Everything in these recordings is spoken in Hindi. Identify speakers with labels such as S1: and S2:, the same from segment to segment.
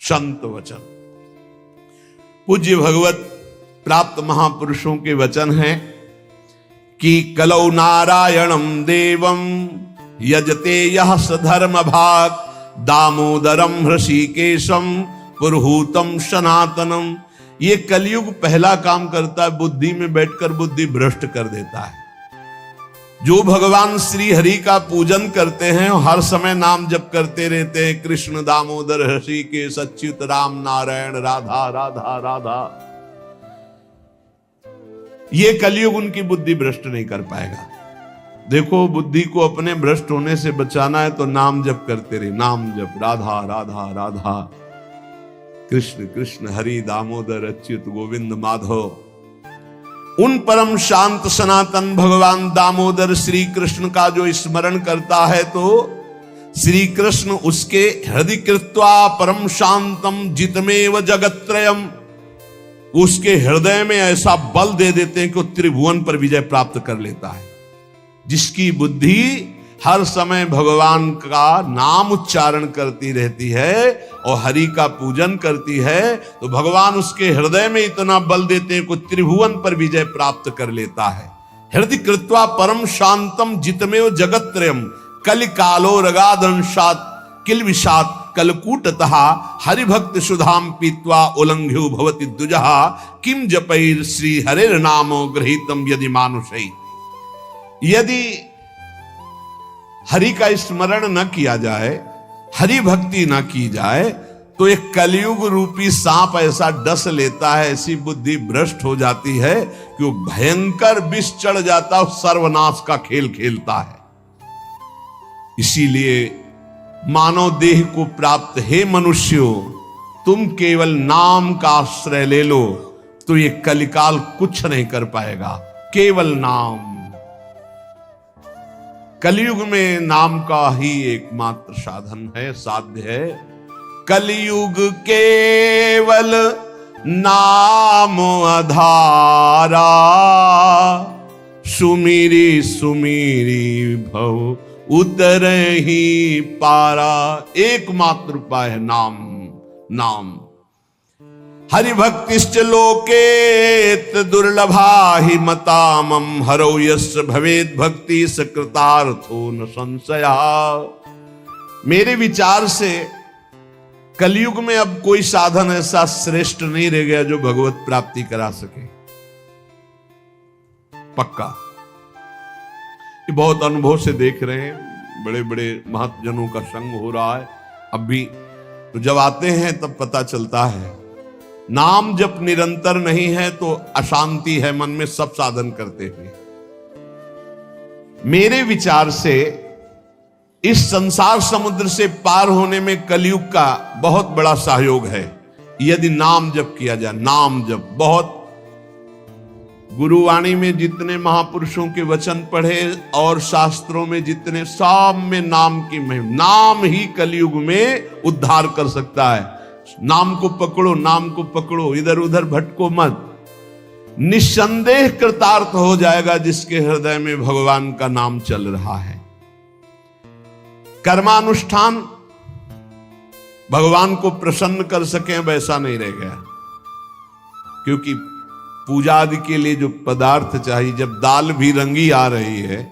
S1: संत वचन। पूज्य भगवत प्राप्त महापुरुषों के वचन हैं कि कलौ नारायणं देवं यजते यह सधर्म भाग, दामोदरम हृषिकेशम पुरुहूतम सनातनम। ये कलयुग पहला काम करता है, बुद्धि में बैठकर बुद्धि भ्रष्ट कर देता है। जो भगवान श्री हरि का पूजन करते हैं, हर समय नाम जप करते रहते हैं, कृष्ण दामोदर हृषिकेश अच्युत राम नारायण राधा राधा राधा, ये कलयुग उनकी बुद्धि भ्रष्ट नहीं कर पाएगा। देखो, बुद्धि को अपने भ्रष्ट होने से बचाना है तो नाम जप करते रहे, नाम जप, राधा राधा राधा, कृष्ण कृष्ण हरि दामोदर अच्युत गोविंद माधव। उन परम शांत सनातन भगवान दामोदर श्री कृष्ण का जो स्मरण करता है तो श्री कृष्ण उसके हृदय कृत्वा परम शांतम जितमेव जगत्त्रयम, उसके हृदय में ऐसा बल दे देते हैं कि वो त्रिभुवन पर विजय प्राप्त कर लेता है। जिसकी बुद्धि हर समय भगवान का नाम उच्चारण करती रहती है और हरि का पूजन करती है, तो भगवान उसके हृदय में इतना बल देते हैं कि त्रिभुवन पर विजय प्राप्त कर लेता है। हृदय कृत्वा परम शांतम जितमेव जगत्त्रयम कलिकालो रगादंशात किलविषात कलकूटतः हरिभक्त सुधाम पीत्वा उल्लंघ्यो भवति द्विजः किम जपैर श्री हरेर नामो गृहीतम यदि मानुषै। यदि हरि का स्मरण न किया जाए, हरि भक्ति न की जाए, तो एक कलयुग रूपी सांप ऐसा डस लेता है, ऐसी बुद्धि भ्रष्ट हो जाती है कि वो भयंकर विष चढ़ जाता है, सर्वनाश का खेल खेलता है। इसीलिए मानव देह को प्राप्त हे मनुष्यों, तुम केवल नाम का आश्रय ले लो तो ये कलिकाल कुछ नहीं कर पाएगा। केवल नाम, कलयुग में नाम का ही एकमात्र साधन है, साध्य है। कलयुग केवल नाम आधारा, सुमिरी सुमिरी भव उतरहि पारा। एकमात्र उपाय है नाम, नाम। हरिभक्तिश्च लोकेत दुर्लभा हि मतामम, हरौ यस्य भवेद भक्ति सकृतार्थो न संशया। मेरे विचार से कलयुग में अब कोई साधन ऐसा श्रेष्ठ नहीं रह गया जो भगवत प्राप्ति करा सके। पक्का, ये बहुत अनुभव से देख रहे हैं, बड़े बड़े महत्जनों का संग हो रहा है अब भी। तो जब आते हैं तब पता चलता है नाम जब निरंतर नहीं है तो अशांति है मन में, सब साधन करते हुए। मेरे विचार से इस संसार समुद्र से पार होने में कलयुग का बहुत बड़ा सहयोग है यदि नाम जप किया जाए। नाम जप बहुत, गुरुवाणी में जितने महापुरुषों के वचन पढ़े और शास्त्रों में जितने, सब में नाम की महिमा। नाम ही कलयुग में उद्धार कर सकता है। नाम को पकड़ो, नाम को पकड़ो, इधर उधर भटको मत। निस्संदेह कृतार्थ हो जाएगा जिसके हृदय में भगवान का नाम चल रहा है। कर्मानुष्ठान भगवान को प्रसन्न कर सके वैसा नहीं रह गया, क्योंकि पूजा आदि के लिए जो पदार्थ चाहिए, जब दाल भी रंगी आ रही है,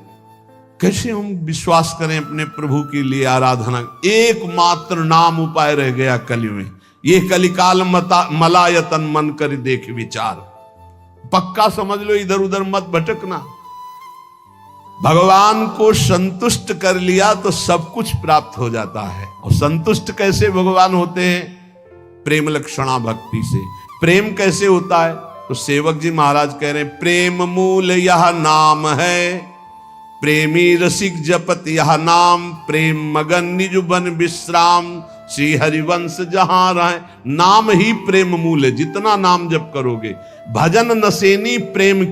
S1: कैसे हम विश्वास करें अपने प्रभु के लिए आराधना। एकमात्र नाम उपाय रह गया कलयुग में। ये कलिकाल मलायतन मन कर देख विचार। पक्का समझ लो, इधर उधर मत भटकना। भगवान को संतुष्ट कर लिया तो सब कुछ प्राप्त हो जाता है। और संतुष्ट कैसे भगवान होते हैं? प्रेम लक्षणा भक्ति से। प्रेम कैसे होता है? तो सेवक जी महाराज कह रहे हैं, प्रेम मूल यह नाम है, प्रेमी रसिक जपत यह नाम, प्रेम मगन निज बन विश्राम, श्री हरिवंश जहां रहे। नाम ही प्रेम मूल है। जितना नाम जप करोगे, भजन नसेनी प्रेम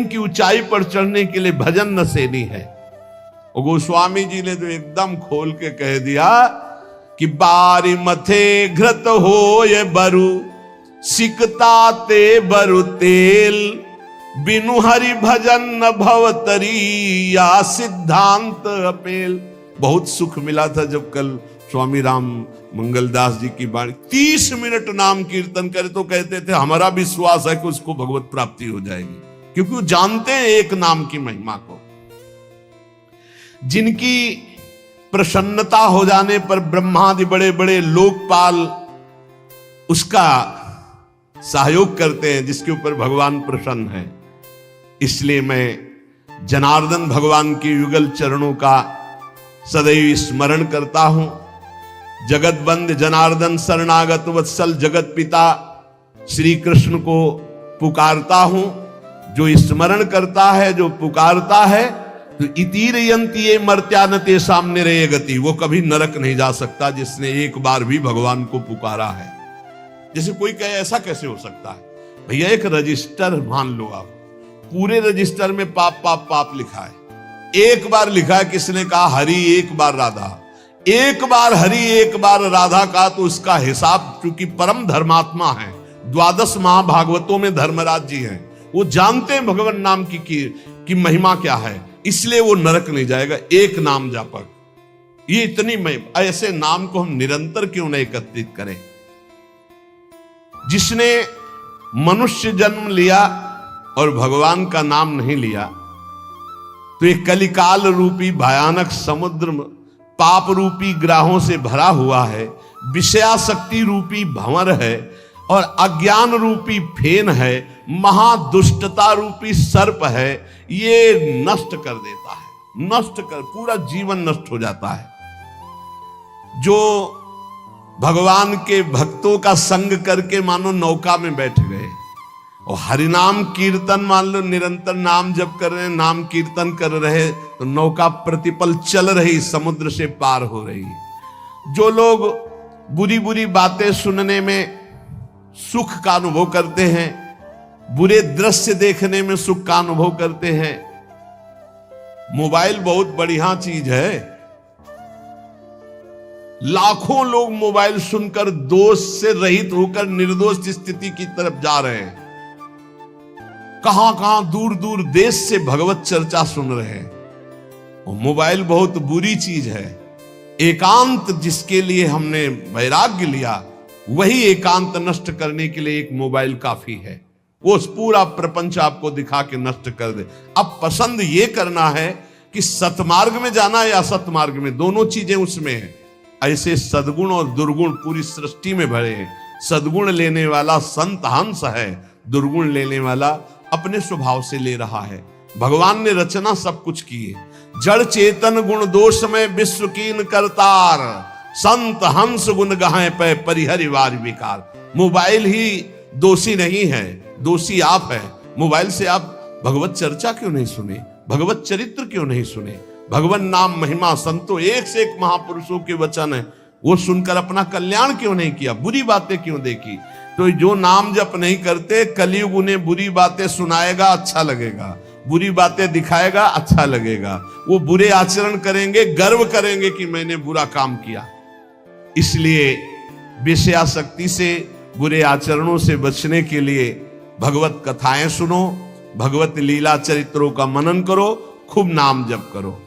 S1: की ऊंचाई पर चढ़ने के लिए भजन नसेनी है। और गोस्वामी जी ने तो एकदम खोल के कह दिया कि बारी मथे घृत हो ये बरु, सिकता ते बरु तेल, बिनु हरि भजन न भवतरी, या सिद्धांत अपेल। बहुत सुख मिला था जब कल स्वामी राम मंगलदास जी की बाणी, 30 मिनट नाम कीर्तन करे तो कहते थे हमारा विश्वास है कि उसको भगवत प्राप्ति हो जाएगी, क्योंकि वो जानते हैं एक नाम की महिमा को। जिनकी प्रसन्नता हो जाने पर ब्रह्मादि बड़े बड़े लोकपाल उसका सहयोग करते हैं, जिसके ऊपर भगवान प्रसन्न है। इसलिए मैं जनार्दन भगवान के युगल चरणों का सदैव स्मरण करता हूं। जगत बंद जनार्दन शरणागत वत्सल जगत पिता श्री कृष्ण को पुकारता हूं। जो स्मरण करता है, जो पुकारता है, तो इतीर यंती ये मर्त्यानते सामने रहे गति, वो कभी नरक नहीं जा सकता जिसने एक बार भी भगवान को पुकारा है। जैसे कोई कहे ऐसा कैसे हो सकता है? भैया एक रजिस्टर मान लो आप, पूरे रजिस्टर में पाप पाप पाप लिखा है। एक बार लिखा है, किसने कहा हरि, एक बार राधा, एक बार हरि एक बार राधा का, तो उसका हिसाब, क्योंकि परम धर्मात्मा है, 12 महाभागवतों में धर्मराज जी हैं, वो जानते हैं भगवान नाम की महिमा क्या है, इसलिए वो नरक नहीं जाएगा। एक नाम जापक, ये इतनी महिमा, ऐसे नाम को हम निरंतर क्यों नहीं एकत्रित करें? जिसने मनुष्य जन्म लिया और भगवान का नाम नहीं लिया, तो एक कलिकाल रूपी भयानक समुद्र पाप रूपी ग्राहों से भरा हुआ है, विषयाशक्ति रूपी भंवर है, और अज्ञान रूपी फेन है, महादुष्टता रूपी सर्प है। ये नष्ट कर देता है, नष्ट कर, पूरा जीवन नष्ट हो जाता है। जो भगवान के भक्तों का संग करके मानो नौका में बैठ गए, और हरिनाम कीर्तन मान लो निरंतर नाम जप कर रहे, नाम कीर्तन कर रहे, तो नौका प्रतिपल चल रही, समुद्र से पार हो रही। जो लोग बुरी बुरी बातें सुनने में सुख का अनुभव करते हैं, बुरे दृश्य देखने में सुख का अनुभव करते हैं। मोबाइल बहुत बढ़िया चीज है, लाखों लोग मोबाइल सुनकर दोष से रहित होकर निर्दोष स्थिति की तरफ जा रहे हैं। कहां कहां दूर दूर देश से भगवत चर्चा सुन रहे हैं। और मोबाइल बहुत बुरी चीज है। एकांत जिसके लिए हमने वैराग्य लिया, वही एकांत नष्ट करने के लिए एक मोबाइल काफी है। वो पूरा प्रपंच आपको दिखा के नष्ट कर दे। अब पसंद ये करना है कि सतमार्ग में जाना है या असतमार्ग में, दोनों चीजें उसमें है। ऐसे सद्गुण और दुर्गुण पूरी सृष्टि में भरे हैं। सद्गुण लेने वाला संत हंस है, दुर्गुण लेने वाला अपने स्वभाव से ले रहा है। भगवान ने रचना सब कुछ की है। जड़ चेतन गुण दोष में विश्व कीन करतार, संत हंस गुण गाहे पे परिहरिवार विकार। मोबाइल ही दोषी नहीं है, दोषी आप है। मोबाइल से आप भगवत चर्चा क्यों नहीं सुने, भगवत चरित्र क्यों नहीं सुने, भगवान नाम महिमा संतों एक से एक महापुरुषों के वचन है, वो सुनकर अपना कल्याण क्यों नहीं किया, बुरी बातें क्यों देखी? तो जो नाम जप नहीं करते, कलयुग उन्हें बुरी बातें सुनाएगा, अच्छा लगेगा, बुरी बातें दिखाएगा, अच्छा लगेगा। वो बुरे आचरण करेंगे, गर्व करेंगे कि मैंने बुरा काम किया। इसलिए विषयाशक्ति से, बुरे आचरणों से बचने के लिए भगवत कथाएं सुनो, भगवत लीला चरित्रों का मनन करो, खूब नाम जप करो।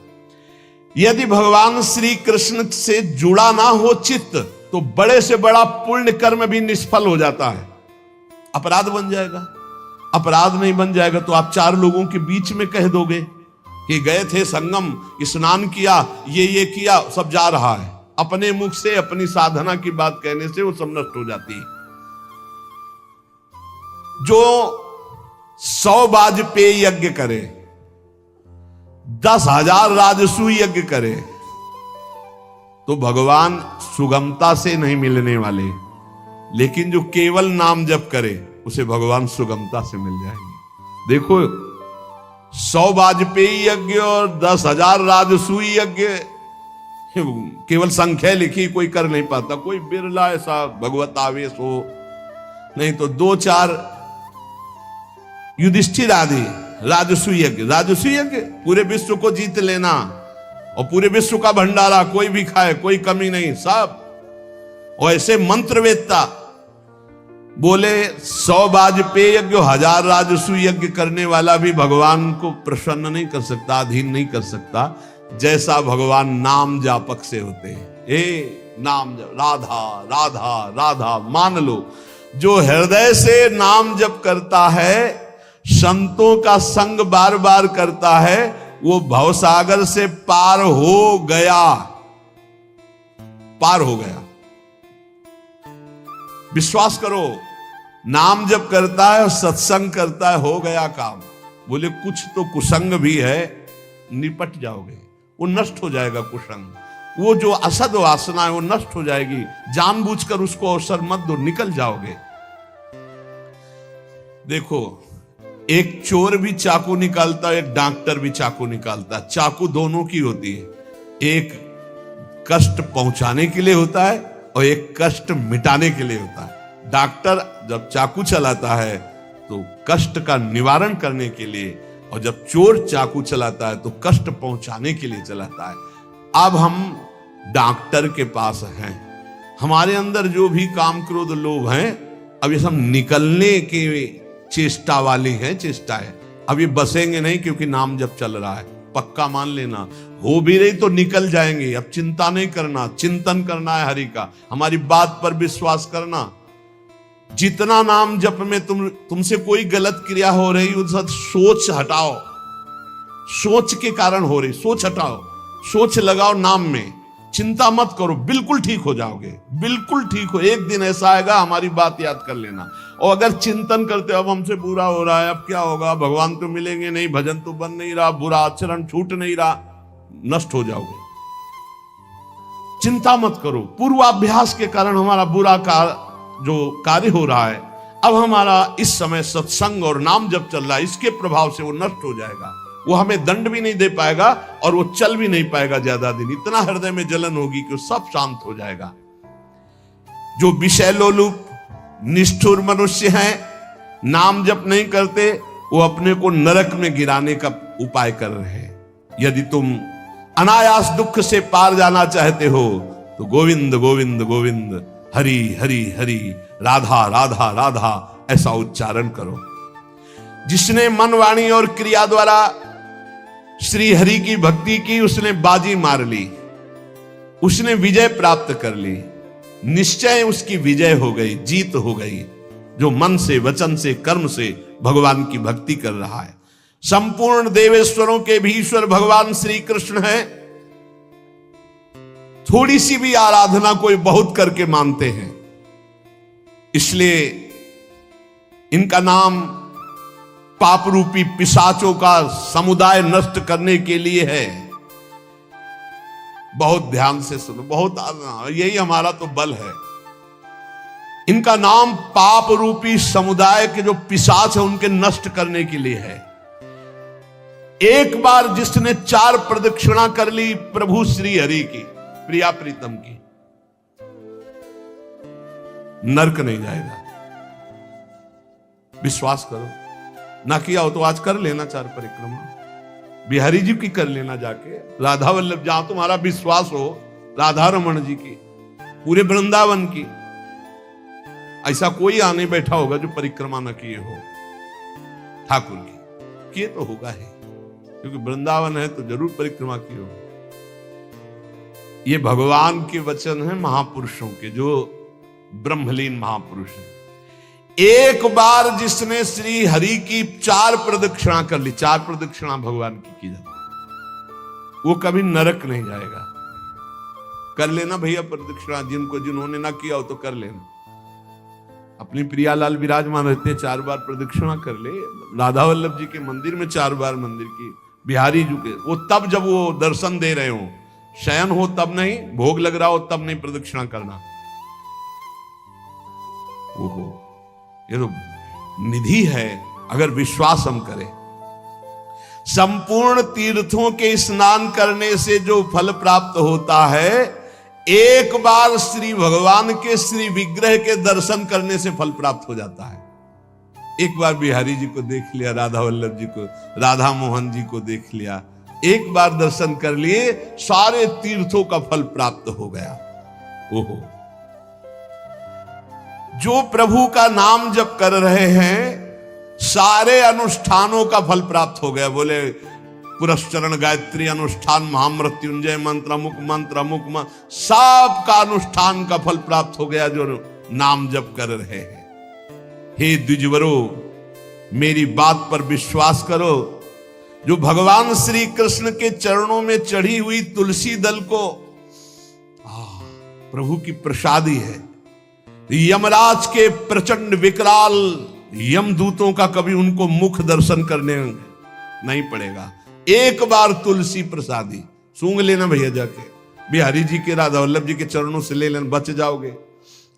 S1: यदि भगवान श्री कृष्ण से जुड़ा ना हो चित्त, तो बड़े से बड़ा पुण्य कर्म भी निष्फल हो जाता है, अपराध बन जाएगा। अपराध नहीं बन जाएगा तो आप 4 लोगों के बीच में कह दोगे कि गए थे संगम, स्नान किया, ये किया, सब जा रहा है। अपने मुख से अपनी साधना की बात कहने से वो सब नष्ट हो जाती है। जो 100 वाजपेयी यज्ञ करे, 10,000 राजसूय यज्ञ करे, तो भगवान सुगमता से नहीं मिलने वाले। लेकिन जो केवल नाम जप करे, उसे भगवान सुगमता से मिल जाएंगे। देखो 100 वाजपेयी यज्ञ और 10,000 राजसूय यज्ञ, केवल संख्या लिखी, कोई कर नहीं पाता। कोई बिरला ऐसा भगवत आवेश हो, नहीं तो 2-4 युधिष्ठिर आदि राजसूय यज्ञ। राजसूय यज्ञ पूरे विश्व को जीत लेना, और पूरे विश्व का भंडारा कोई भी खाए, कोई कमी नहीं, सब। और ऐसे मंत्रवेत्ता बोले 100 वाजपेयी यज्ञ, 1000 राजसूय यज्ञ करने वाला भी भगवान को प्रसन्न नहीं कर सकता, अधीन नहीं कर सकता, जैसा भगवान नाम जापक से होते हैं। नाम जप, राधा राधा राधा। मान लो जो हृदय से नाम जप करता है, संतों का संग बार बार करता है, वो भवसागर से पार हो गया, पार हो गया। विश्वास करो, नाम जप करता है और सत्संग करता है, हो गया काम। बोले कुछ तो कुसंग भी है, निपट जाओगे, वो नष्ट हो जाएगा कुसंग। वो जो असद वासना है वो नष्ट हो जाएगी। जानबूझकर उसको अवसर मत दो, निकल जाओगे। देखो, एक चोर भी चाकू निकालता है, एक डॉक्टर भी चाकू निकालता है। चाकू दोनों की होती है, एक कष्ट पहुंचाने के लिए होता है और एक कष्ट मिटाने के लिए होता है। डॉक्टर जब चाकू चलाता है तो कष्ट का निवारण करने के लिए, और जब चोर चाकू चलाता है तो कष्ट पहुंचाने के लिए चलाता है। अब हम डॉक्टर के पास हैं, हमारे अंदर जो भी काम क्रोध लोभ हैं, अब ये सब निकलने के चेष्टा वाली है, चेष्टा है। अब ये बसेंगे नहीं, क्योंकि नाम जब चल रहा है, पक्का मान लेना। हो भी रही तो निकल जाएंगे। अब चिंता नहीं करना, चिंतन करना है हरि का, हमारी बात पर विश्वास करना। जितना नाम जप में तुमसे कोई गलत क्रिया हो रही, उस सोच हटाओ, सोच के कारण हो रही, सोच हटाओ, सोच लगाओ नाम में, चिंता मत करो, बिल्कुल ठीक हो जाओगे, बिल्कुल ठीक हो। एक दिन ऐसा आएगा, हमारी बात याद कर लेना। और अगर चिंतन करते अब हमसे बुरा हो रहा है, अब क्या होगा, भगवान तो मिलेंगे नहीं, भजन तो बन नहीं रहा, बुरा आचरण छूट नहीं रहा, नष्ट हो जाओगे। चिंता मत करो, पूर्वाभ्यास के कारण हमारा बुरा जो कार्य हो रहा है, अब हमारा इस समय सत्संग और नाम जब चल रहा है, इसके प्रभाव से वो नष्ट हो जाएगा। वो हमें दंड भी नहीं दे पाएगा और वो चल भी नहीं पाएगा ज्यादा दिन। इतना हृदय में जलन होगी कि वो सब शांत हो जाएगा। जो विषय लोलुप निष्ठुर मनुष्य हैं, नाम जप नहीं करते, वो अपने को नरक में गिराने का उपाय कर रहे हैं। यदि तुम अनायास दुख से पार जाना चाहते हो तो गोविंद गोविंद गोविंद, हरि हरि हरि, राधा राधा राधा, ऐसा उच्चारण करो। जिसने मन वाणी और क्रिया द्वारा श्री हरि की भक्ति की, उसने बाजी मार ली, उसने विजय प्राप्त कर ली। निश्चय उसकी विजय हो गई, जीत हो गई, जो मन से, वचन से, कर्म से भगवान की भक्ति कर रहा है। संपूर्ण देवेश्वरों के भी ईश्वर भगवान श्री कृष्ण है। थोड़ी सी भी आराधना कोई बहुत करके मानते हैं, इसलिए इनका नाम पाप रूपी पिशाचों का समुदाय नष्ट करने के लिए है। बहुत ध्यान से सुनो, बहुत यही हमारा तो बल है। इनका नाम पाप रूपी समुदाय के जो पिशाच है उनके नष्ट करने के लिए है। एक बार जिसने 4 प्रदक्षिणा कर ली प्रभु श्री हरि की, प्रिया प्रीतम की, नरक नहीं जाएगा। विश्वास करो, ना किया हो तो आज कर लेना 4 परिक्रमा, बिहारी जी की कर लेना जाके, राधा वल्लभ, जहां तुम्हारा विश्वास हो, राधा रमन जी की, पूरे वृंदावन की। ऐसा कोई आने बैठा होगा जो परिक्रमा न किए हो ठाकुर की, किए तो होगा ही, क्योंकि वृंदावन है तो जरूर परिक्रमा की हो। ये भगवान के वचन हैं महापुरुषों के, जो ब्रह्मलीन महापुरुष हैं। एक बार जिसने श्री हरि की 4 प्रदक्षिणा कर ली, 4 प्रदक्षिणा भगवान की जाती, वो कभी नरक नहीं जाएगा। कर लेना भैया प्रदक्षिणा, जिन्होंने ना किया हो तो कर लेना। अपनी प्रियालाल विराजमान रहते 4 बार प्रदक्षिणा कर ले। राधा वल्लभ जी के मंदिर में 4 बार मंदिर की, बिहारी जी के, वो तब जब वो दर्शन दे रहे हो, शयन हो तब नहीं, भोग लग रहा हो तब नहीं प्रदक्षिणा करना। ओहो, ये तो निधि है अगर विश्वास हम करें। संपूर्ण तीर्थों के स्नान करने से जो फल प्राप्त होता है, एक बार श्री भगवान के श्री विग्रह के दर्शन करने से फल प्राप्त हो जाता है। एक बार बिहारी जी को देख लिया, राधा वल्लभ जी को, राधा मोहन जी को देख लिया, एक बार दर्शन कर लिए, सारे तीर्थों का फल प्राप्त हो गया। ओहो, जो प्रभु का नाम जप कर रहे हैं, सारे अनुष्ठानों का फल प्राप्त हो गया। बोले पुरस्चरण गायत्री अनुष्ठान महामृत्युंजय मंत्र अमुक मंत्र सब का अनुष्ठान का फल प्राप्त हो गया जो नाम जप कर रहे हैं। हे द्विजवरो, मेरी बात पर विश्वास करो। जो भगवान श्री कृष्ण के चरणों में चढ़ी हुई तुलसी दल को प्रभु की प्रसादी है। यमराज के प्रचंड विकराल यमदूतों का कभी उनको मुख दर्शन करने नहीं पड़ेगा। एक बार तुलसी प्रसादी सूंघ लेना भैया, जाके बिहारी जी के राधा वल्लभ जी के चरणों से ले लेना, बच जाओगे।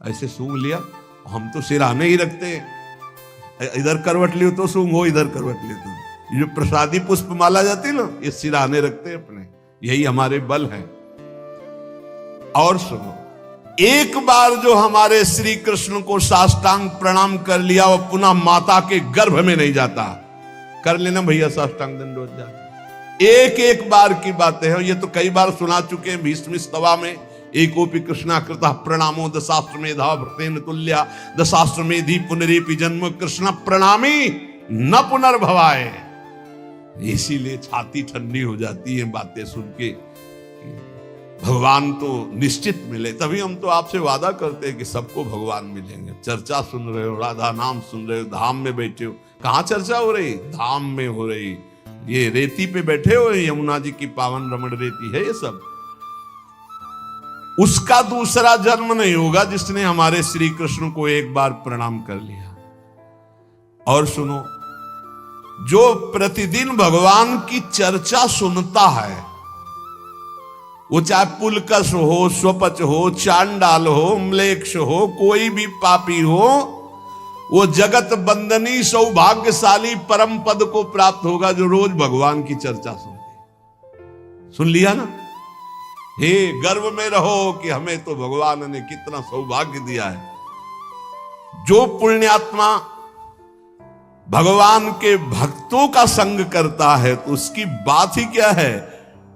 S1: ऐसे सूंघ लिया, हम तो सिराने ही रखते हैं, इधर करवट लियो तो सूंघो, इधर करवट लियो तो। ये जो प्रसादी पुष्प माला जाती है ना, ये सिराने रखते हैं अपने, यही हमारे बल है। और सुनो, एक बार जो हमारे श्री कृष्ण को साष्टांग प्रणाम कर लिया, वो पुनः माता के गर्भ में नहीं जाता। कर लेना भैया साष्टांग दंडोत जाके। एक एक बार की बातें हैं, ये तो कई बार सुना चुके हैं भीष्म स्तवा में। एकोपि कृष्णा कृतः प्रणामो दशाश्वमेधा भृतेन तुल्या दशाश्वमेधि पुनरेपि जन्म कृष्ण प्रणामी न पुनर्भवाए। इसीलिए छाती ठंडी हो जाती है बातें सुन के। भगवान तो निश्चित मिले, तभी हम तो आपसे वादा करते हैं कि सबको भगवान मिलेंगे। चर्चा सुन रहे हो, राधा नाम सुन रहे हो, धाम में बैठे हो। कहां चर्चा हो रही? धाम में हो रही। ये रेती पे बैठे हो, यमुना जी की पावन रमण रेती है ये सब। उसका दूसरा जन्म नहीं होगा जिसने हमारे श्री कृष्ण को एक बार प्रणाम कर लिया। और सुनो, जो प्रतिदिन भगवान की चर्चा सुनता है, वो चाहे पुलकस हो, स्वपच हो, चांडाल हो, म्लेच्छ हो, कोई भी पापी हो, वो जगत बंदनी सौभाग्यशाली परम पद को प्राप्त होगा जो रोज भगवान की चर्चा सुन लिया ना। हे गर्व में रहो कि हमें तो भगवान ने कितना सौभाग्य दिया है। जो पुण्यात्मा भगवान के भक्तों का संग करता है तो उसकी बात ही क्या है।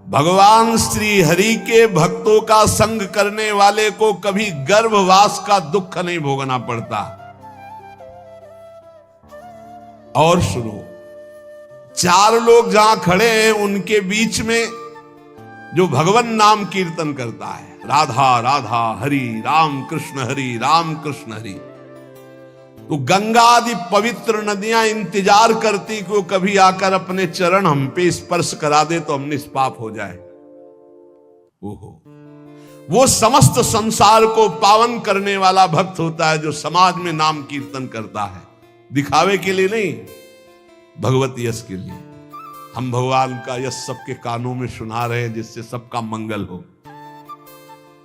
S1: भगवान श्री हरि के भक्तों का संग करने वाले को कभी गर्भवास का दुख नहीं भोगना पड़ता। और सुनो, चार लोग जहां खड़े हैं उनके बीच में जो भगवान नाम कीर्तन करता है, राधा राधा हरि राम कृष्ण हरि राम कृष्ण हरि, तो गंगा आदि पवित्र नदियां इंतजार करती कि वो कभी आकर अपने चरण हम पे स्पर्श करा दे तो हम निष्पाप हो जाए। ओहो, वो समस्त संसार को पावन करने वाला भक्त होता है जो समाज में नाम कीर्तन करता है, दिखावे के लिए नहीं, भगवत यश के लिए। हम भगवान का यश सबके कानों में सुना रहे हैं जिससे सबका मंगल हो।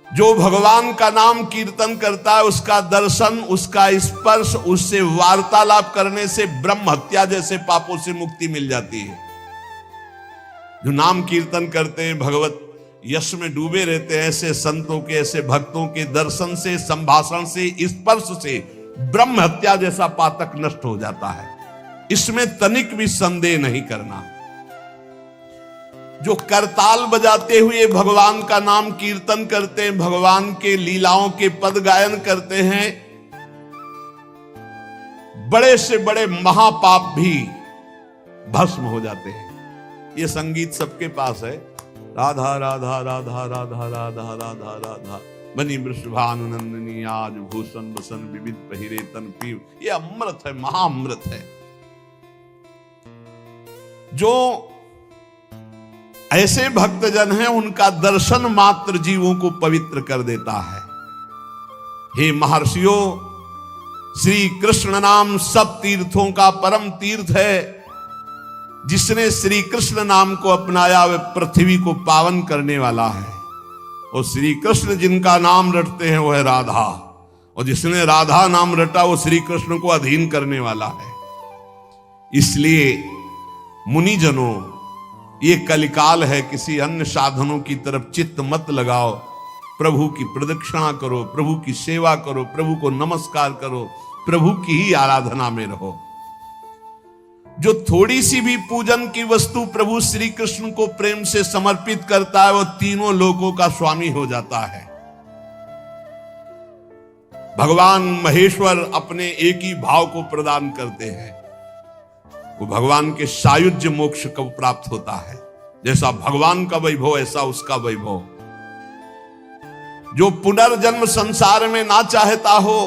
S1: जो भगवान का नाम कीर्तन करता है उसका दर्शन, उसका स्पर्श, उससे वार्तालाप करने से ब्रह्म हत्या जैसे पापों से मुक्ति मिल जाती है। जो नाम कीर्तन करते हैं, भगवत यश में डूबे रहते हैं, ऐसे संतों के, ऐसे भक्तों के दर्शन से, संभाषण से, स्पर्श से ब्रह्म हत्या जैसा पातक नष्ट हो जाता है। इसमें तनिक भी संदेह नहीं करना। जो करताल बजाते हुए भगवान का नाम कीर्तन करते हैं, भगवान के लीलाओं के पद गायन करते हैं, बड़े से बड़े महापाप भी भस्म हो जाते हैं। ये संगीत सबके पास है, राधा राधा राधा राधा राधा राधा राधा बनी वृषभानुनंदिनी आज भूषण बसन विविध पहिरे तन पीव। ये अमृत है, महाअमृत है। जो ऐसे भक्तजन हैं उनका दर्शन मात्र जीवों को पवित्र कर देता है। हे महर्षियों, श्री कृष्ण नाम सब तीर्थों का परम तीर्थ है। जिसने श्री कृष्ण नाम को अपनाया वह पृथ्वी को पावन करने वाला है। और श्री कृष्ण जिनका नाम रटते हैं वह है राधा, और जिसने राधा नाम रटा वो श्री कृष्ण को अधीन करने वाला है। इसलिए मुनिजनों, ये कलिकाल है, किसी अन्य साधनों की तरफ चित्त मत लगाओ। प्रभु की प्रदक्षिणा करो, प्रभु की सेवा करो, प्रभु को नमस्कार करो, प्रभु की ही आराधना में रहो। जो थोड़ी सी भी पूजन की वस्तु प्रभु श्री कृष्ण को प्रेम से समर्पित करता है वो तीनों लोकों का स्वामी हो जाता है। भगवान महेश्वर अपने एक ही भाव को प्रदान करते हैं, वो भगवान के सायुज्य मोक्ष को प्राप्त होता है। जैसा भगवान का वैभव ऐसा उसका वैभव। जो पुनर्जन्म संसार में ना चाहता हो,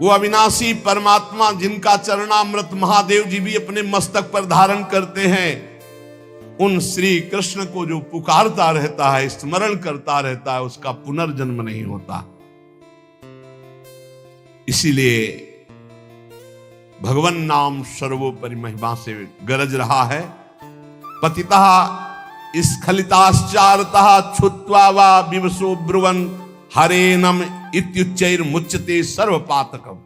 S1: वो अविनाशी परमात्मा जिनका चरणामृत महादेव जी भी अपने मस्तक पर धारण करते हैं, उन श्री कृष्ण को जो पुकारता रहता है, स्मरण करता रहता है, उसका पुनर्जन्म नहीं होता। इसीलिए भगवन नाम सर्वोपरि महिमा से गरज रहा है। पतितः स्खलिताश्चारतः छुत्वा वा विवशो ब्रुवन् हरेनम इत्युच्चैर्मुच्यते सर्वपातकम्।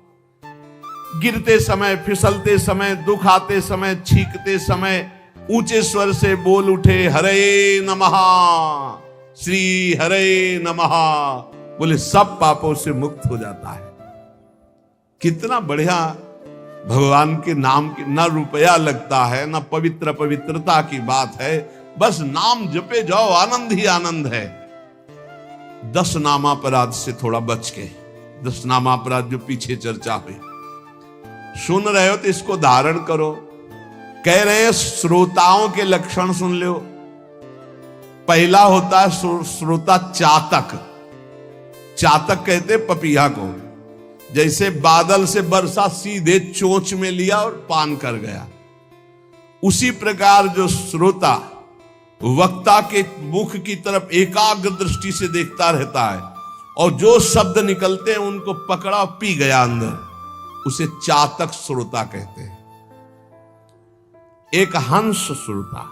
S1: गिरते समय, फिसलते समय, दुख आते समय, छींकते समय ऊंचे स्वर से बोल उठे हरे नमः, श्री हरे नमः, बोले सब पापों से मुक्त हो जाता है। कितना बढ़िया भगवान के नाम की ना रुपया लगता है, ना पवित्रता की बात है, बस नाम जपे जाओ, आनंद ही आनंद है। 10 नामापराध से थोड़ा बच के, 10 नामापराध जो पीछे चर्चा हुई, सुन रहे हो तो इसको धारण करो। कह रहे हैं श्रोताओं के लक्षण सुन लो। पहला होता है श्रोता चातक। चातक कहते पपीहा को। जैसे बादल से वर्षा सीधे चोंच में लिया और पान कर गया, उसी प्रकार जो श्रोता वक्ता के मुख की तरफ एकाग्र दृष्टि से देखता रहता है और जो शब्द निकलते हैं उनको पकड़ा पी गया अंदर, उसे चातक श्रोता कहते हैं। एक हंस श्रोता,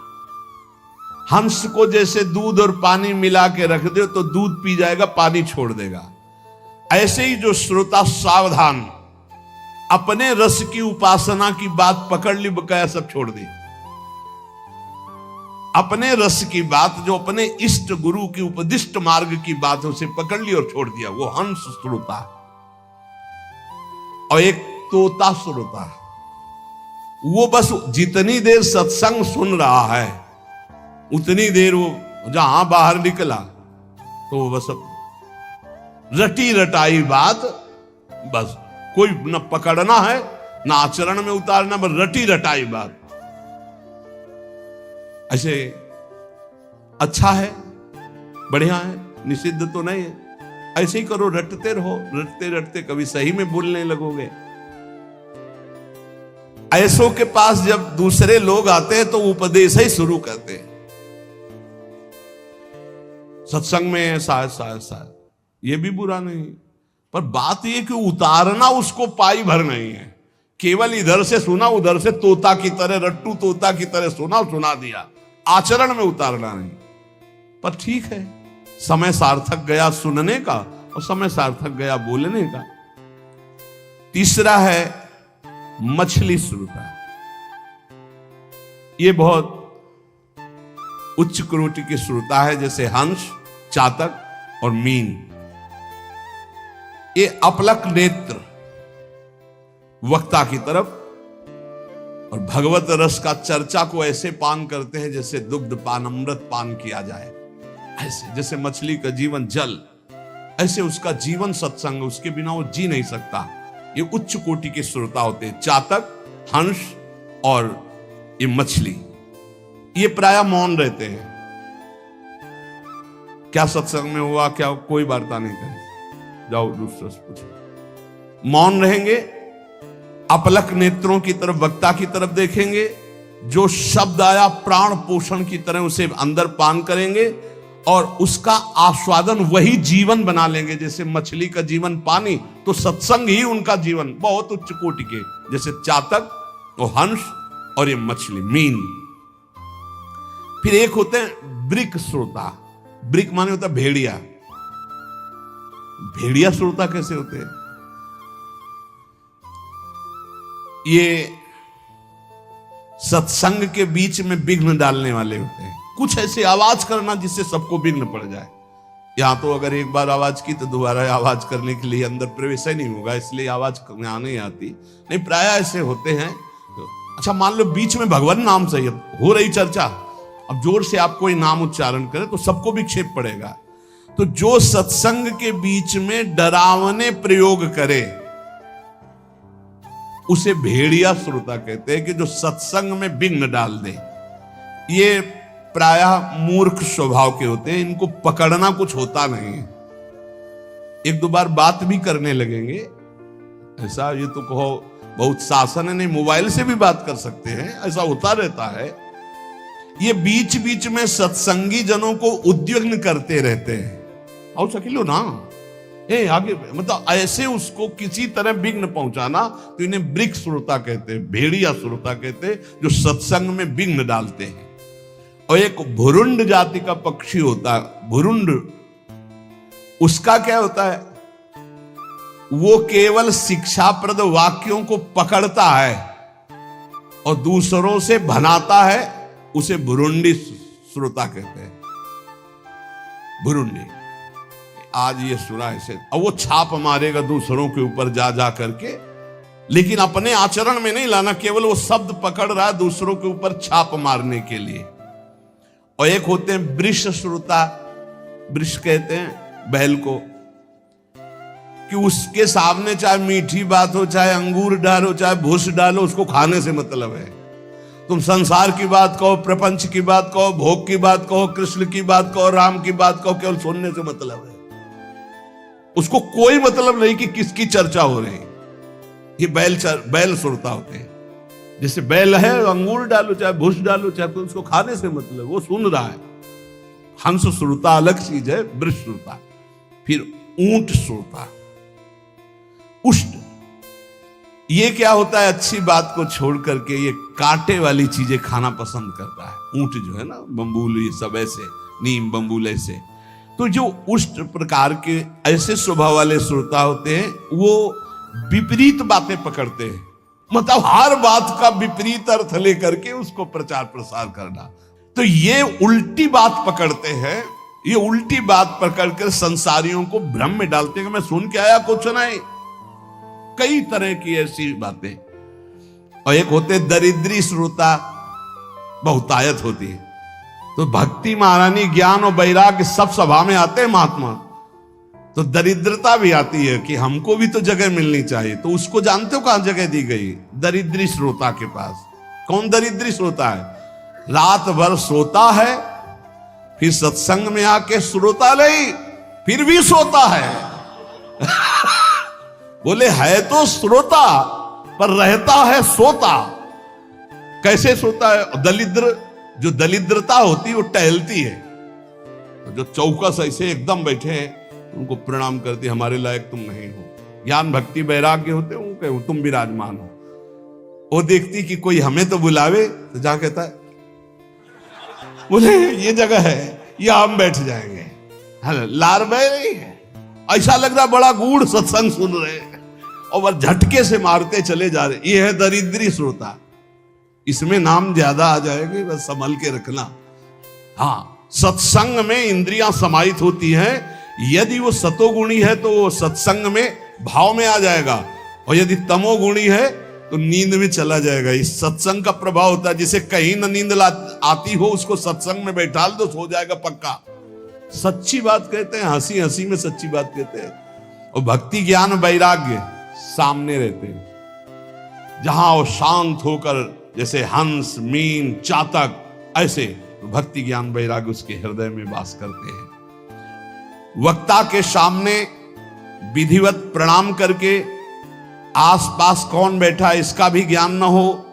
S1: हंस को जैसे दूध और पानी मिला के रख दो तो दूध पी जाएगा, पानी छोड़ देगा। ऐसे ही जो श्रोता सावधान, अपने रस की उपासना की बात पकड़ ली, बकाया सब छोड़ दी। अपने रस की बात, जो अपने इष्ट गुरु की उपदिष्ट मार्ग की बात, उसे पकड़ ली और छोड़ दिया, वो हंस श्रोता। और एक तोता श्रोता, वो बस जितनी देर सत्संग सुन रहा है उतनी देर वो जहां बाहर निकला तो वो बस रटी रटाई बात, बस कोई न पकड़ना है न आचरण में उतारना, बस रटी रटाई बात। ऐसे अच्छा है, बढ़िया है, निषिद्ध तो नहीं है। ऐसे ही करो, रटते रहो, रटते रटते कभी सही में बोलने लगोगे। ऐसों के पास जब दूसरे लोग आते हैं तो उपदेश ही शुरू करते हैं। सत्संग में शायद ये भी बुरा नहीं, पर बात ये कि उतारना उसको पाई भर नहीं है। केवल इधर से सुना, उधर से तोता की तरह, रट्टू तोता की तरह सुना दिया, आचरण में उतारना नहीं। पर ठीक है, समय सार्थक गया सुनने का और समय सार्थक गया बोलने का। तीसरा है मछली श्रोता। ये बहुत उच्च कोटि के श्रोता है, जैसे हंस, चातक और मीन। ये अपलक नेत्र वक्ता की तरफ और भगवत रस का चर्चा को ऐसे पान करते हैं जैसे दुग्ध पान, अमृत पान किया जाए। ऐसे जैसे मछली का जीवन जल, ऐसे उसका जीवन सत्संग, उसके बिना वो जी नहीं सकता। ये उच्च कोटि के श्रोता होते हैं, चातक, हंस और ये मछली। ये प्रायः मौन रहते हैं। क्या सत्संग में हुआ, क्या कोई वार्ता नहीं करे, जाओ दूसरा से पूछो। मौन रहेंगे, अपलक नेत्रों की तरफ, वक्ता की तरफ देखेंगे। जो शब्द आया प्राण पोषण की तरह उसे अंदर पान करेंगे और उसका आस्वादन वही जीवन बना लेंगे। जैसे मछली का जीवन पानी, तो सत्संग ही उनका जीवन। बहुत उच्च कोटि के, जैसे चातक और हंस और ये मछली, मीन। फिर एक होते हैं ब्रिक श्रोता। ब्रिक माने होता है भेड़िया। भेड़िया श्रोता कैसे होते हैं? ये सत्संग के बीच में विघ्न डालने वाले होते हैं। कुछ ऐसे आवाज करना जिससे सबको विघ्न पड़ जाए। यहां तो अगर एक बार आवाज की तो दोबारा आवाज करने के लिए अंदर प्रवेश ही नहीं होगा, इसलिए आवाज यहां नहीं आती। नहीं, प्राय ऐसे होते हैं। अच्छा, मान लो बीच में भगवान नाम से हो रही चर्चा, अब जोर से आप कोई नाम उच्चारण करें तो सबको विक्षेप पड़ेगा। तो जो सत्संग के बीच में डरावने प्रयोग करे उसे भेड़िया श्रोता कहते हैं, कि जो सत्संग में विघ्न डाल दे। ये प्रायः मूर्ख स्वभाव के होते हैं, इनको पकड़ना कुछ होता नहीं है। एक दो बार बात भी करने लगेंगे, ऐसा ये तो कहो बहुत शासन है, नहीं मोबाइल से भी बात कर सकते हैं, ऐसा होता रहता है। ये बीच बीच में सत्संगी जनों को उद्विग्न करते रहते हैं, आओ सकिलो ना, आगे, मतलब ऐसे उसको किसी तरह विघ्न पहुंचाना। तो इन्हें वृक्ष श्रोता कहते हैं, भेड़िया श्रोता कहते हैं, जो सत्संग में विघ्न डालते हैं। और एक भुरुंड जाति का पक्षी होता है, भुरुंड, उसका क्या होता है, वो केवल शिक्षाप्रद वाक्यों को पकड़ता है और दूसरों से भनाता है, उसे भुरुंडी श्रोता कहते हैं। भुरुंडी, आज ये सुना ऐसे, अब वो छाप मारेगा दूसरों के ऊपर जा जा करके, लेकिन अपने आचरण में नहीं लाना, केवल वो शब्द पकड़ रहा है दूसरों के ऊपर छाप मारने के लिए। और एक होते हैं वृष श्रोता, वृष कहते हैं बैल को, कि उसके सामने चाहे मीठी बात हो, चाहे अंगूर डालो, चाहे भूस डालो, उसको खाने से मतलब है। तुम संसार की बात कहो, प्रपंच की बात कहो, भोग की बात कहो, कृष्ण की बात कहो, राम की बात कहो, केवल सुनने से मतलब है। उसको कोई मतलब नहीं कि किसकी चर्चा हो रही है। ये बैल श्रोता होते हैं। जैसे बैल है, अंगूर डालो चाहे भूस डालो, चाहे उसको खाने से मतलब, वो सुन रहा है। हंस श्रोता अलग चीज है, वृष श्रोता। फिर ऊंट श्रोता, उष्ट, ये क्या होता है, अच्छी बात को छोड़ करके ये कांटे वाली चीजें खाना पसंद करता है। ऊंट जो है ना, बम्बूल, ये सब ऐसे, नीम बम्बूल ऐसे। तो जो उष्ट प्रकार के ऐसे स्वभाव वाले श्रोता होते हैं, वो विपरीत बातें पकड़ते हैं, मतलब हर बात का विपरीत अर्थ लेकर के उसको प्रचार प्रसार करना। तो ये उल्टी बात पकड़ते हैं, ये उल्टी बात पकड़कर संसारियों को भ्रम में डालते हैं कि मैं सुन के आया, कुछ नहीं। कई तरह की ऐसी बातें। और एक होते दरिद्री श्रोता, बहुतायत होती है। तो भक्ति, महारानी, ज्ञान और वैराग्य सब सभा में आते हैं महात्मा, तो दरिद्रता भी आती है कि हमको भी तो जगह मिलनी चाहिए। तो उसको जानते हो कहां जगह दी गई, दरिद्री श्रोता के पास। कौन दरिद्री श्रोता है, रात भर सोता है, फिर सत्संग में आके श्रोता नहीं, फिर भी सोता है। बोले है तो श्रोता पर रहता है सोता। कैसे सोता है, दलिद्र, जो दलिद्रता होती है वो टहलती है। जो चौकस ऐसे एकदम बैठे हैं, उनको प्रणाम करती, हमारे लायक तुम नहीं हो। ज्ञान भक्ति वैराग्य होते हो, तुम विराजमान हो। वो देखती कि कोई हमें तो बुलावे, तो जहां कहता है बोले ये जगह है, यहां हम बैठ जाएंगे। लार बह रही है, ऐसा लग रहा बड़ा गूढ़ सत्संग सुन रहे हैं, और वह झटके से मारते चले जा रहे। ये है दरिद्री श्रोता। इसमें नाम ज्यादा आ जाएंगे, बस संभल के रखना। हाँ, सत्संग में इंद्रियां समाहित होती हैं। यदि वो सतोगुणी है तो वो सत्संग में भाव में आ जाएगा, और यदि तमोगुणी है तो नींद में चला जाएगा। इस सत्संग का प्रभाव होता है। जिसे कहीं न नींद आती हो, उसको सत्संग में बैठाल दो, सो जाएगा पक्का। सच्ची बात कहते हैं, हंसी हंसी में सच्ची बात कहते हैं। और भक्ति, ज्ञान, वैराग्य सामने रहते हैं। जहां वो शांत होकर, जैसे हंस, मीन, चातक, ऐसे भक्ति, ज्ञान, वैराग्य उसके हृदय में वास करते हैं। वक्ता के सामने विधिवत प्रणाम करके, आसपास कौन बैठा है इसका भी ज्ञान न हो,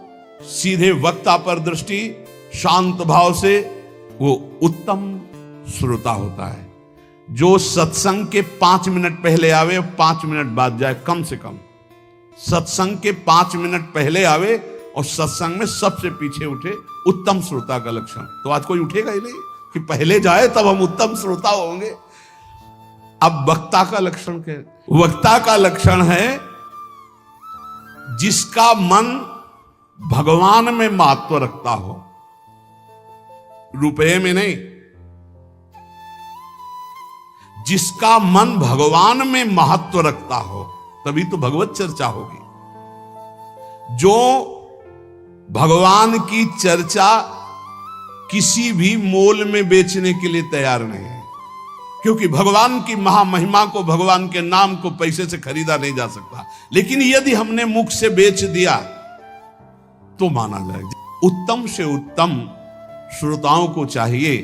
S1: सीधे वक्ता पर दृष्टि, शांत भाव से, वो उत्तम श्रोता होता है। जो सत्संग के 5 मिनट पहले आवे, 5 मिनट बाद जाए, कम से कम सत्संग के 5 मिनट पहले आवे और सत्संग में सबसे पीछे उठे, उत्तम श्रोता का लक्षण। तो आज कोई उठेगा ही नहीं कि पहले जाए तब हम उत्तम श्रोता होंगे। अब वक्ता का लक्षण क्या है? वक्ता का लक्षण है जिसका मन भगवान में महत्व रखता हो, रुपये में नहीं। जिसका मन भगवान में महत्व रखता हो, तभी तो भगवत चर्चा होगी। जो भगवान की चर्चा किसी भी मोल में बेचने के लिए तैयार नहीं है, क्योंकि भगवान की महामहिमा को, भगवान के नाम को पैसे से खरीदा नहीं जा सकता। लेकिन यदि हमने मुख से बेच दिया तो माना जाएगा। उत्तम से उत्तम श्रोताओं को चाहिए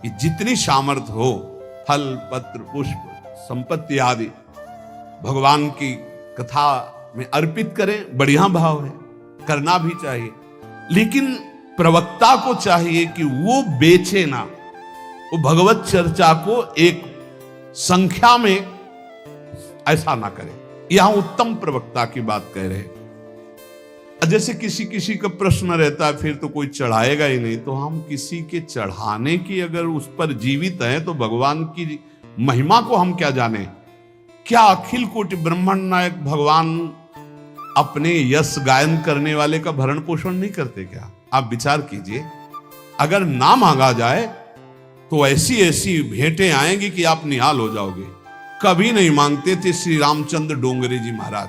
S1: कि जितनी सामर्थ्य हो फल पत्र पुष्प संपत्ति आदि भगवान की कथा में अर्पित करें। बढ़िया भाव है, करना भी चाहिए, लेकिन प्रवक्ता को चाहिए कि वो बेचे ना, वो भगवत चर्चा को एक संख्या में ऐसा ना करे। यहां उत्तम प्रवक्ता की बात कह रहे हैं। जैसे किसी किसी का प्रश्न रहता है फिर तो कोई चढ़ाएगा ही नहीं, तो हम किसी के चढ़ाने की अगर उस पर जीवित हैं तो भगवान की महिमा को हम क्या जाने। क्या अखिल कोटि ब्रह्मांड नायक भगवान अपने यश गायन करने वाले का भरण पोषण नहीं करते क्या? आप विचार कीजिए, अगर ना मांगा जाए तो ऐसी ऐसी भेंटें आएंगी कि आप निहाल हो जाओगे। कभी नहीं मांगते थे श्री रामचंद्र डोंगरे जी महाराज,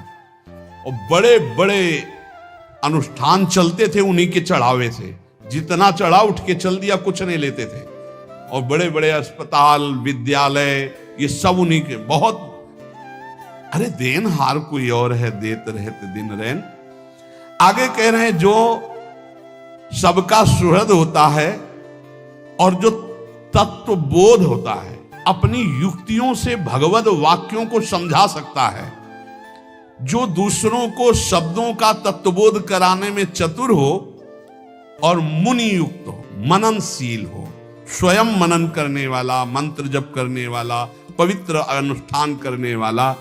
S1: और बड़े बड़े अनुष्ठान चलते थे उन्हीं के चढ़ावे से। जितना चढ़ा उठ के चल दिया, कुछ नहीं लेते थे। और बड़े बड़े अस्पताल विद्यालय ये सब उन्हीं के। बहुत अरे देनहार कोई और है, देत रहते दिन रैन। आगे कह रहे हैं जो सबका सुहृद होता है और जो तत्व बोध होता है, अपनी युक्तियों से भगवत वाक्यों को समझा सकता है, जो दूसरों को शब्दों का तत्वबोध कराने में चतुर हो और मुनि युक्त हो, मननशील हो, स्वयं मनन करने वाला, मंत्र जप करने वाला, पवित्र अनुष्ठान करने वाला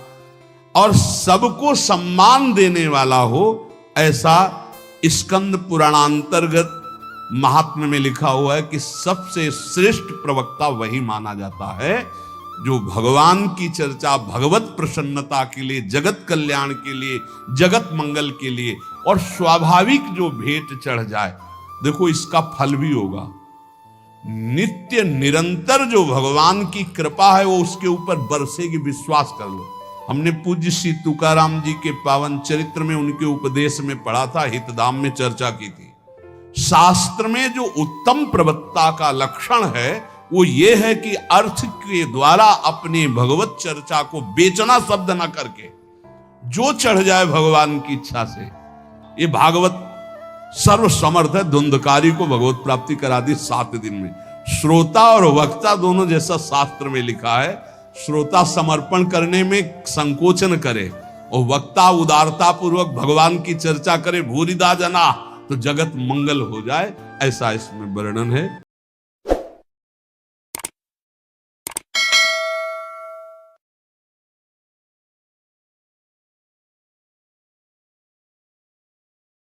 S1: और सबको सम्मान देने वाला हो, ऐसा स्कंद पुराणांतर्गत महात्म्य में लिखा हुआ है कि सबसे श्रेष्ठ प्रवक्ता वही माना जाता है जो भगवान की चर्चा भगवत प्रसन्नता के लिए, जगत कल्याण के लिए, जगत मंगल के लिए और स्वाभाविक जो भेंट चढ़ जाए। देखो इसका फल भी होगा। नित्य निरंतर जो भगवान की कृपा है वो उसके ऊपर बरसेगी, विश्वास कर लो। हमने पूज्य श्री तुकाराम जी के पावन चरित्र में उनके उपदेश में पढ़ा था, हितधाम में चर्चा की थी। शास्त्र में जो उत्तम प्रवक्ता का लक्षण है वो ये है कि अर्थ के द्वारा अपनी भगवत चर्चा को बेचना शब्द ना करके जो चढ़ जाए भगवान की इच्छा से। ये भागवत सर्व समर्थ है, धुंधकारी को भगवत प्राप्ति करा दी 7 दिन में। श्रोता और वक्ता दोनों जैसा शास्त्र में लिखा है। श्रोता समर्पण करने में संकोचन करे और वक्ता उदारता पूर्वक भगवान की चर्चा करे, भूरिदा जना, तो जगत मंगल हो जाए, ऐसा इसमें वर्णन है।